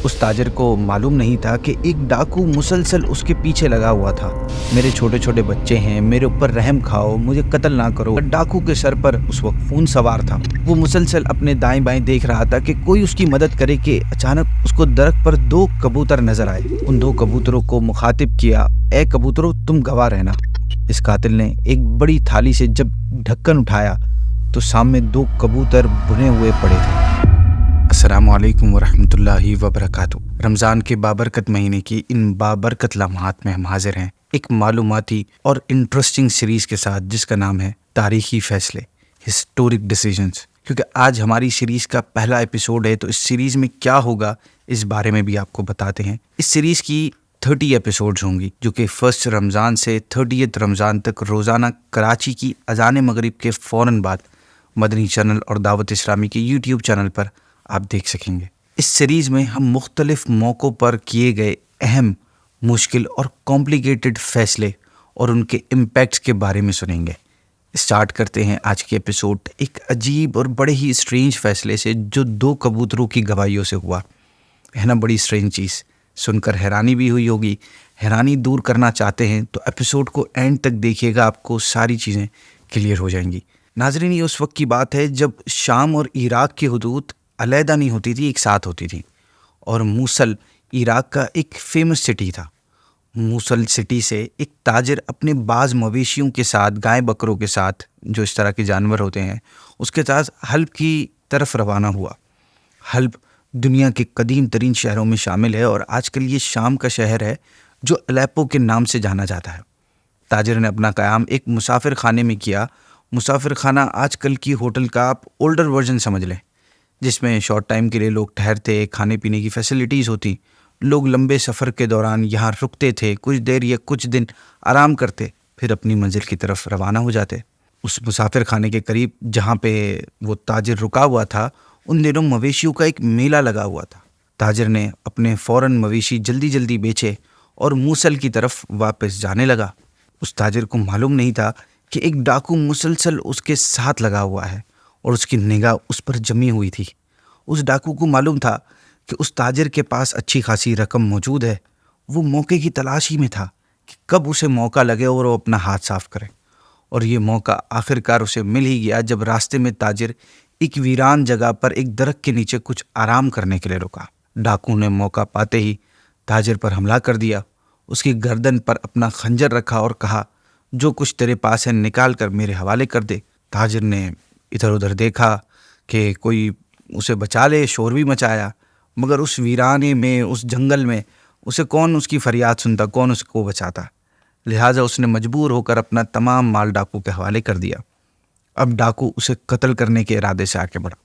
اس تاجر کو معلوم نہیں تھا کہ ایک ڈاکو مسلسل اس کے پیچھے لگا ہوا تھا۔ میرے چھوٹے چھوٹے بچے ہیں، میرے اوپر رحم کھاؤ، مجھے قتل نہ کرو۔ ڈاکو کے سر پر اس وقت خون سوار تھا۔ وہ مسلسل اپنے دائیں بائیں دیکھ رہا تھا کہ کوئی اس کی مدد کرے کہ اچانک اس کو درخت پر 2 کبوتر نظر آئے۔ ان 2 کبوتروں کو مخاطب کیا، اے کبوتروں تم گواہ رہنا۔ اس قاتل نے ایک بڑی تھالی سے جب ڈھکن اٹھایا تو سامنے 2 کبوتر بھنے ہوئے پڑے تھے۔ السلام علیکم ورحمۃ اللہ وبرکاتہ۔ رمضان کے بابرکت مہینے کی ان بابرکت لمحات میں ہم حاضر ہیں ایک معلوماتی اور انٹرسٹنگ سیریز کے ساتھ جس کا نام ہے تاریخی فیصلے، ہسٹورک ڈیسیژنز۔ کیونکہ آج ہماری سیریز کا پہلا ایپیسوڈ ہے تو اس سیریز میں کیا ہوگا اس بارے میں بھی آپ کو بتاتے ہیں۔ اس سیریز کی 30 ایپیسوڈز ہوں گی جو کہ 1 رمضان سے 30 رمضان تک روزانہ کراچی کی اذان مغرب کے فوراً بعد مدنی چینل اور دعوت اسلامی کے یوٹیوب چینل پر آپ دیکھ سکیں گے۔ اس سیریز میں ہم مختلف موقعوں پر کیے گئے اہم، مشکل اور کمپلیکیٹڈ فیصلے اور ان کے امپیکٹس کے بارے میں سنیں گے۔ اسٹارٹ کرتے ہیں آج کے ایپیسوڈ ایک عجیب اور بڑے ہی اسٹرینج فیصلے سے جو 2 کبوتروں کی گواہیوں سے ہوا ہے نا۔ بڑی اسٹرینج چیز سن کر حیرانی بھی ہوئی ہوگی۔ حیرانی دور کرنا چاہتے ہیں تو ایپیسوڈ کو اینڈ تک دیکھیے گا، آپ کو ساری چیزیں کلیئر ہو جائیں گی۔ ناظرین، یہ اس وقت کی بات ہے جب شام اور عراق کی حدود علیحدہ نہیں ہوتی تھی، ایک ساتھ ہوتی تھی، اور موصل عراق کا ایک فیمس سٹی تھا۔ موصل سٹی سے ایک تاجر اپنے بعض مویشیوں کے ساتھ، گائے بکروں کے ساتھ، جو اس طرح کے جانور ہوتے ہیں، اس کے ساتھ حلب کی طرف روانہ ہوا۔ حلب دنیا کے قدیم ترین شہروں میں شامل ہے اور آج کل یہ شام کا شہر ہے جو الیپو کے نام سے جانا جاتا ہے۔ تاجر نے اپنا قیام ایک مسافر خانے میں کیا۔ مسافر خانہ آج کل کی ہوٹل کا آپ اولڈر ورژن سمجھ لیں، جس میں شارٹ ٹائم کے لیے لوگ ٹھہرتے، کھانے پینے کی فیسلٹیز ہوتی، لوگ لمبے سفر کے دوران یہاں رکتے تھے، کچھ دیر یا کچھ دن آرام کرتے، پھر اپنی منزل کی طرف روانہ ہو جاتے۔ اس مسافر خانے کے قریب جہاں پہ وہ تاجر رکا ہوا تھا ان دنوں مویشیوں کا ایک میلہ لگا ہوا تھا۔ تاجر نے اپنے فوراً مویشی جلدی جلدی بیچے اور موصل کی طرف واپس جانے لگا۔ اس تاجر کو معلوم نہیں تھا کہ ایک ڈاکو مسلسل اس کے ساتھ لگا ہوا ہے اور اس کی نگاہ اس پر جمی ہوئی تھی۔ اس ڈاکو کو معلوم تھا کہ اس تاجر کے پاس اچھی خاصی رقم موجود ہے۔ وہ موقع کی تلاش ہی میں تھا کہ کب اسے موقع لگے اور وہ اپنا ہاتھ صاف کرے، اور یہ موقع آخرکار اسے مل ہی گیا جب راستے میں تاجر ایک ویران جگہ پر ایک درخت کے نیچے کچھ آرام کرنے کے لیے رکا۔ ڈاکو نے موقع پاتے ہی تاجر پر حملہ کر دیا، اس کی گردن پر اپنا خنجر رکھا اور کہا، جو کچھ تیرے پاس ہے نکال کر میرے حوالے کر دے۔ تاجر نے ادھر ادھر دیکھا کہ کوئی اسے بچا لے، شور بھی مچایا، مگر اس ویرانے میں، اس جنگل میں اسے کون اس کی فریاد سنتا، کون اس کو بچاتا۔ لہٰذا اس نے مجبور ہو کر اپنا تمام مال ڈاکو کے حوالے کر دیا۔ اب ڈاکو اسے قتل کرنے کے ارادے سے آگے بڑھا۔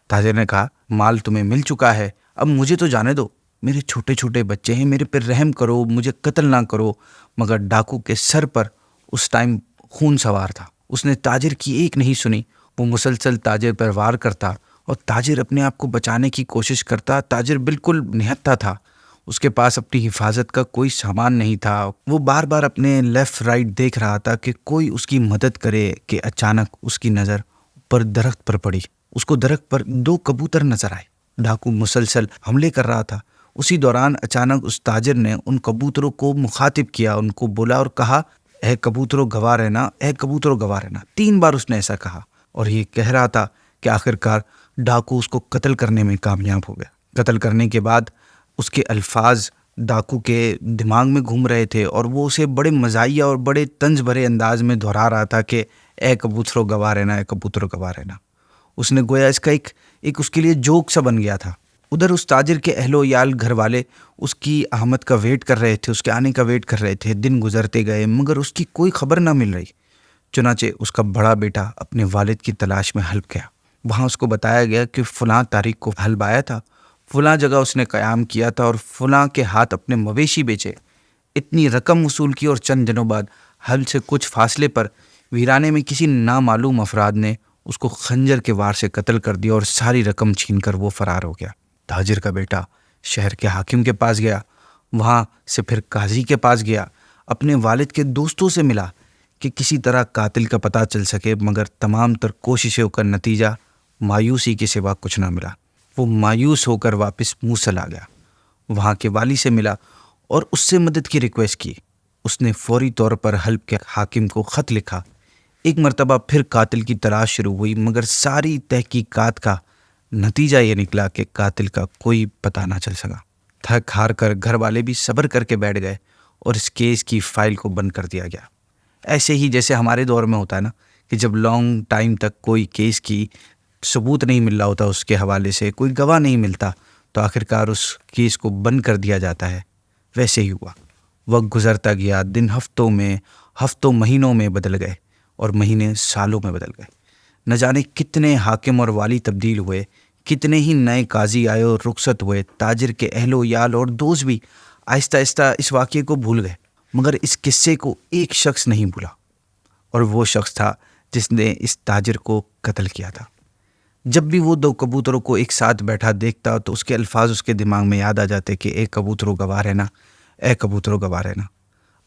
تاجر نے کہا، مال تمہیں مل چکا ہے، اب مجھے تو جانے دو، میرے چھوٹے چھوٹے بچے ہیں، میرے پر رحم کرو، مجھے قتل نہ کرو۔ مگر ڈاکو کے سر پر اس ٹائم خون سوار تھا۔ اس نے تاجر کی ایک نہیں سنی، وہ مسلسل تاجر پر وار کرتا اور تاجر اپنے آپ کو بچانے کی کوشش کرتا۔ تاجر بالکل نہتھا تھا، اس کے پاس اپنی حفاظت کا کوئی سامان نہیں تھا۔ وہ بار بار اپنے لیفٹ رائٹ دیکھ رہا تھا کہ کوئی اس کی مدد کرے کہ اچانک اس کی نظر پر درخت پر پڑی۔ اس کو درخت پر 2 کبوتر نظر آئے۔ ڈاکو مسلسل حملے کر رہا تھا۔ اسی دوران اچانک اس تاجر نے ان کبوتروں کو مخاطب کیا، ان کو بولا اور کہا، اے کبوتروں گواہ رہنا، اے کبوتروں گواہ رہنا۔ 3 بار اس نے ایسا کہا اور یہ کہہ رہا تھا کہ آخرکار ڈاکو اس کو قتل کرنے میں کامیاب ہو گیا۔ قتل کرنے کے بعد اس کے الفاظ ڈاکو کے دماغ میں گھوم رہے تھے اور وہ اسے بڑے مزاحیہ اور بڑے طنز بھرے انداز میں دہرا رہا تھا کہ اے کبوتروں گواہ رہنا، اے کبوتروں گواہ رہنا۔ اس نے گویا اس کا ایک اس کے لیے جوک سا بن گیا تھا۔ ادھر اس تاجر کے اہل و عیال، گھر والے اس کی آمد کا ویٹ کر رہے تھے، اس کے آنے کا ویٹ کر رہے تھے۔ دن گزرتے گئے مگر اس کی کوئی خبر نہ مل رہی۔ چنانچہ اس کا بڑا بیٹا اپنے والد کی تلاش میں حلب گیا۔ وہاں اس کو بتایا گیا کہ فلاں تاریخ کو حلب آیا تھا، فلاں جگہ اس نے قیام کیا تھا اور فلاں کے ہاتھ اپنے مویشی بیچے، اتنی رقم وصول کی، اور چند دنوں بعد حلب سے کچھ فاصلے پر ویرانے میں کسی نامعلوم افراد نے اس کو خنجر کے وار سے قتل کر دیا اور ساری رقم چھین کر وہ فرار ہو گیا۔ تاجر کا بیٹا شہر کے حاکم کے پاس گیا، وہاں سے پھر قاضی کے پاس گیا، اپنے والد کے دوستوں سے ملا کہ کسی طرح قاتل کا پتہ چل سکے، مگر تمام تر کوششوں کا نتیجہ مایوسی کے سوا کچھ نہ ملا۔ وہ مایوس ہو کر واپس موصل آ گیا۔ وہاں کے والی سے ملا اور اس سے مدد کی ریکویسٹ کی۔ اس نے فوری طور پر حلب کے حاکم کو خط لکھا۔ ایک مرتبہ پھر قاتل کی تلاش شروع ہوئی، مگر ساری تحقیقات کا نتیجہ یہ نکلا کہ قاتل کا کوئی پتہ نہ چل سکا۔ تھک ہار کر گھر والے بھی صبر کر کے بیٹھ گئے اور اس کیس کی فائل کو بند کر دیا گیا۔ ایسے ہی جیسے ہمارے دور میں ہوتا ہے نا کہ جب لانگ ٹائم تک کوئی کیس کی ثبوت نہیں مل رہا ہوتا، اس کے حوالے سے کوئی گواہ نہیں ملتا، تو آخرکار اس کیس کو بند کر دیا جاتا ہے، ویسے ہی ہوا۔ وقت گزرتا گیا، دن ہفتوں مہینوں میں بدل گئے اور مہینے سالوں میں بدل گئے۔ نہ جانے کتنے حاکم اور والی تبدیل ہوئے، کتنے ہی نئے قاضی آئے اور رخصت ہوئے۔ تاجر کے اہل و عیال اور دوست بھی آہستہ آہستہ اس واقعے کو بھول گئے، مگر اس قصے کو ایک شخص نہیں بھولا، اور وہ شخص تھا جس نے اس تاجر کو قتل کیا تھا۔ جب بھی وہ دو کبوتروں کو ایک ساتھ بیٹھا دیکھتا تو اس کے الفاظ اس کے دماغ میں یاد آ جاتے کہ اے کبوتروں گواہ رہنا، اے کبوتروں گواہ رہنا۔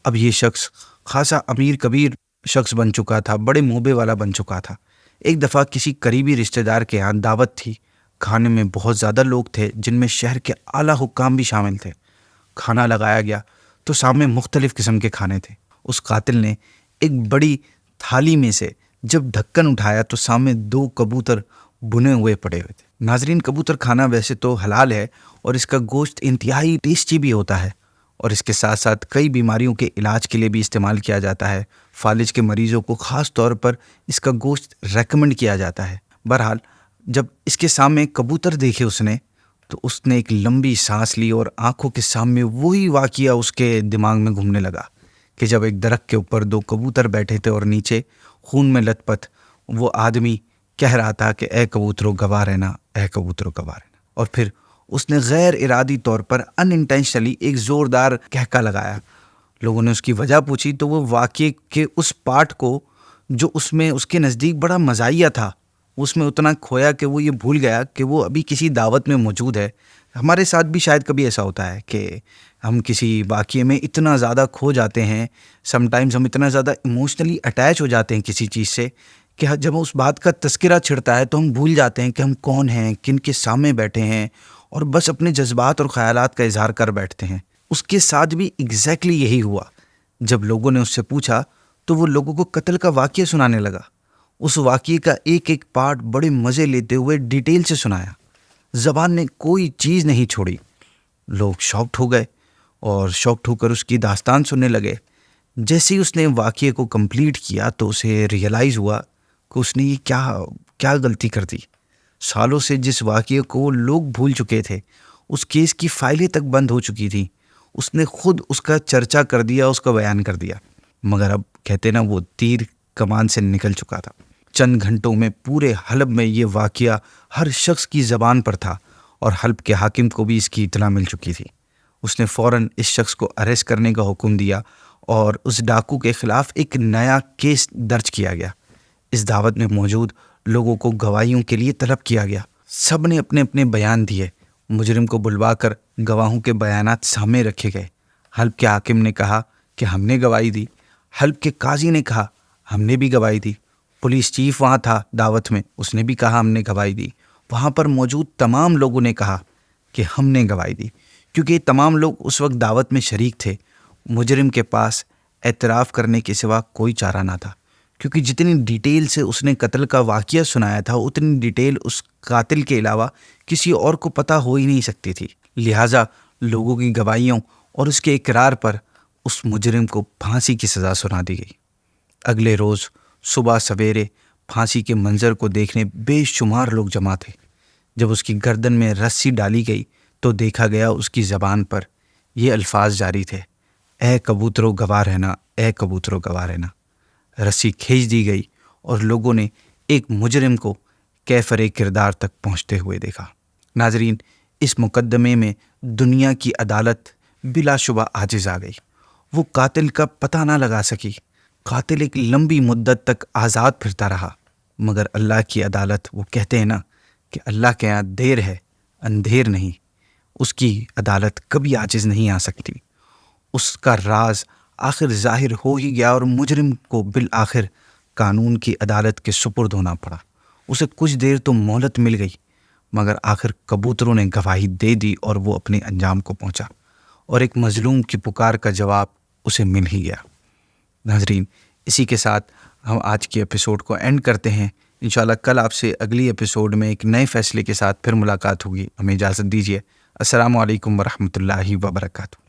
اب یہ شخص خاصا امیر کبیر شخص بن چکا تھا، بڑے موبے والا بن چکا تھا۔ ایک دفعہ کسی قریبی رشتہ دار کے ہاں دعوت تھی۔ کھانے میں بہت زیادہ لوگ تھے، جن میں شہر کے اعلیٰ حکام بھی شامل تھے۔ کھانا لگایا گیا تو سامنے مختلف قسم کے کھانے تھے۔ اس قاتل نے ایک بڑی تھالی میں سے جب ڈھکن اٹھایا تو سامنے 2 کبوتر بنے ہوئے پڑے ہوئے تھے۔ ناظرین، کبوتر کھانا ویسے تو حلال ہے اور اس کا گوشت انتہائی ٹیسٹی بھی ہوتا ہے، اور اس کے ساتھ ساتھ کئی بیماریوں کے علاج کے لیے بھی استعمال کیا جاتا ہے۔ فالج کے مریضوں کو خاص طور پر اس کا گوشت ریکمنڈ کیا جاتا ہے۔ بہرحال جب اس کے سامنے کبوتر دیکھے اس نے تو اس نے ایک لمبی سانس لی اور آنکھوں کے سامنے وہی واقعہ اس کے دماغ میں گھومنے لگا کہ جب ایک درخت کے اوپر 2 کبوتر بیٹھے تھے اور نیچے خون میں لت پت وہ آدمی کہہ رہا تھا کہ اے کبوتروں گواہ رہنا، اے کبوتروں گواہ رہنا۔ اور پھر اس نے غیر ارادی طور پر انٹینشنلی ایک زوردار کہکا لگایا۔ لوگوں نے اس کی وجہ پوچھی تو وہ واقعے کے اس پارٹ کو جو اس میں اس کے نزدیک بڑا مزاحیہ تھا، اس میں اتنا کھویا کہ وہ یہ بھول گیا کہ وہ ابھی کسی دعوت میں موجود ہے۔ ہمارے ساتھ بھی شاید کبھی ایسا ہوتا ہے کہ ہم کسی واقعے میں اتنا زیادہ کھو جاتے ہیں، سم ٹائمز ہم اتنا زیادہ ایموشنلی اٹیچ ہو جاتے ہیں کسی چیز سے کہ جب اس بات کا تذکرہ چھڑتا ہے تو ہم بھول جاتے ہیں کہ ہم کون ہیں، کن کے سامنے بیٹھے ہیں، اور بس اپنے جذبات اور خیالات کا اظہار کر بیٹھتے ہیں۔ اس کے ساتھ بھی ایگزیکٹلی یہی ہوا۔ جب لوگوں نے اس سے پوچھا تو وہ لوگوں کو قتل کا واقعہ سنانے لگا۔ اس واقعے کا ایک ایک پارٹ بڑے مزے لیتے ہوئے ڈیٹیل سے سنایا، زبان نے کوئی چیز نہیں چھوڑی۔ لوگ شاکڈ ہو گئے اور شاکڈ ہو کر اس کی داستان سننے لگے۔ جیسے ہی اس نے واقعے کو کمپلیٹ کیا تو اسے ریئلائز ہوا کہ اس نے یہ کیا غلطی کر دی۔ سالوں سے جس واقعے کو لوگ بھول چکے تھے، اس کیس کی فائلیں تک بند ہو چکی تھیں، اس نے خود اس کا چرچا کر دیا، اس کا بیان کر دیا۔ مگر اب کہتے نا وہ تیر کمان سے نکل چکا تھا۔ چند گھنٹوں میں پورے حلب میں یہ واقعہ ہر شخص کی زبان پر تھا، اور حلب کے حاکم کو بھی اس کی اطلاع مل چکی تھی۔ اس نے فوراً اس شخص کو اریسٹ کرنے کا حکم دیا اور اس ڈاکو کے خلاف ایک نیا کیس درج کیا گیا۔ اس دعوت میں موجود لوگوں کو گواہیوں کے لیے طلب کیا گیا۔ سب نے اپنے اپنے بیان دیے۔ مجرم کو بلوا کر گواہوں کے بیانات سامنے رکھے گئے۔ حلب کے حاکم نے کہا کہ ہم نے گواہی دی۔ حلب کے قاضی نے کہا ہم نے بھی گواہی دی۔ پولیس چیف وہاں تھا دعوت میں، اس نے بھی کہا ہم نے گواہی دی۔ وہاں پر موجود تمام لوگوں نے کہا کہ ہم نے گواہی دی، کیونکہ یہ تمام لوگ اس وقت دعوت میں شریک تھے۔ مجرم کے پاس اعتراف کرنے کے سوا کوئی چارہ نہ تھا، کیونکہ جتنی ڈیٹیل سے اس نے قتل کا واقعہ سنایا تھا اتنی ڈیٹیل اس قاتل کے علاوہ کسی اور کو پتہ ہو ہی نہیں سکتی تھی۔ لہٰذا لوگوں کی گواہیوں اور اس کے اقرار پر اس مجرم کو پھانسی کی سزا سنا دی گئی۔ اگلے روز صبح سویرے پھانسی کے منظر کو دیکھنے بے شمار لوگ جمع تھے۔ جب اس کی گردن میں رسی ڈالی گئی تو دیکھا گیا اس کی زبان پر یہ الفاظ جاری تھے، اے کبوتروں گواہ رہنا، اے کبوتروں گواہ رہنا۔ رسی کھینچ دی گئی اور لوگوں نے ایک مجرم کو کیفر کردار تک پہنچتے ہوئے دیکھا۔ ناظرین، اس مقدمے میں دنیا کی عدالت بلا شبہ عاجز آ گئی۔ وہ قاتل کا پتہ نہ لگا سکی۔ قاتل ایک لمبی مدت تک آزاد پھرتا رہا، مگر اللہ کی عدالت، وہ کہتے ہیں نا کہ اللہ کے یہاں دیر ہے اندھیر نہیں، اس کی عدالت کبھی عاجز نہیں آ سکتی۔ اس کا راز آخر ظاہر ہو ہی گیا اور مجرم کو بالآخر قانون کی عدالت کے سپرد ہونا پڑا۔ اسے کچھ دیر تو مہلت مل گئی، مگر آخر کبوتروں نے گواہی دے دی اور وہ اپنے انجام کو پہنچا، اور ایک مظلوم کی پکار کا جواب اسے مل ہی گیا۔ ناظرین، اسی کے ساتھ ہم آج کے ایپیسوڈ کو اینڈ کرتے ہیں۔ انشاءاللہ کل آپ سے اگلی ایپیسوڈ میں ایک نئے فیصلے کے ساتھ پھر ملاقات ہوگی۔ ہمیں اجازت دیجیے۔ السلام علیکم ورحمۃ اللہ وبرکاتہ۔